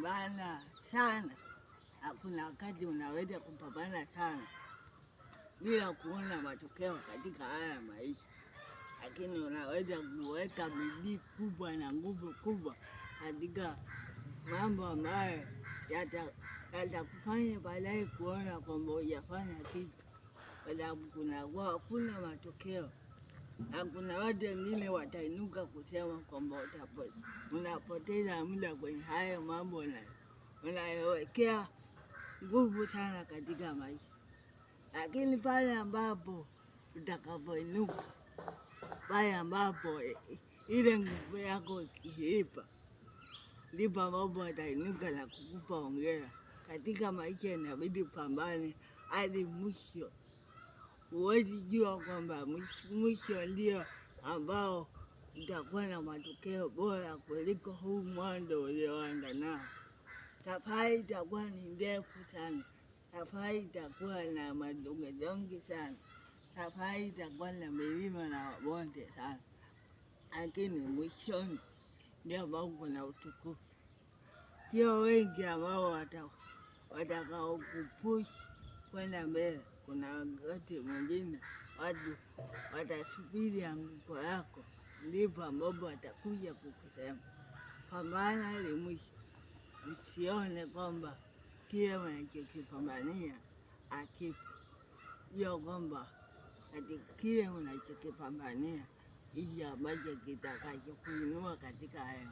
kupambana sana. Hakuna wakati unaweza kupambana sana bila kuona matokeo katika haya maisha, lakini unaweza kuweka bidii kubwa na nguvu kubwa katika mambo ambayo yatakufanya baadaye kuona kwamba hujafanya kitu, kwa sababu kunakuwa hakuna matokeo. Na kuna watu wengine watainuka kusema kwamba unapoteza muda kwenye hayo mambo unayowekea nguvu sana katika maisha. Lakini pale ambapo utakapoinuka, pale ambapo ile nguvu yako ikiipa, ndipo ambapo watainuka na kukupa hongera. Katika maisha inabidi upambane hadi mwisho. Huwezi jua kwamba mwisho ndio ambao utakuwa na matokeo bora kuliko huu mwanzo ulioanza nao. Safari itakuwa ni ndefu sana, safari itakuwa na madonge sana, safari itakuwa na milima na mabonde sana, lakini mwishoni ndio ambao kuna utukufu. Sio wengi ambao watakao kupush kwenda mbele. Kuna wakati mwingine watu watasubiri anguko lako, ndipo ambapo watakuja kukusema. Pambana hadi mwisho. Usione kwamba kile unachokipambania hakipo. Jua kwamba katika kile unachokipambania ndicho ambacho kitakachokuinua katika haya.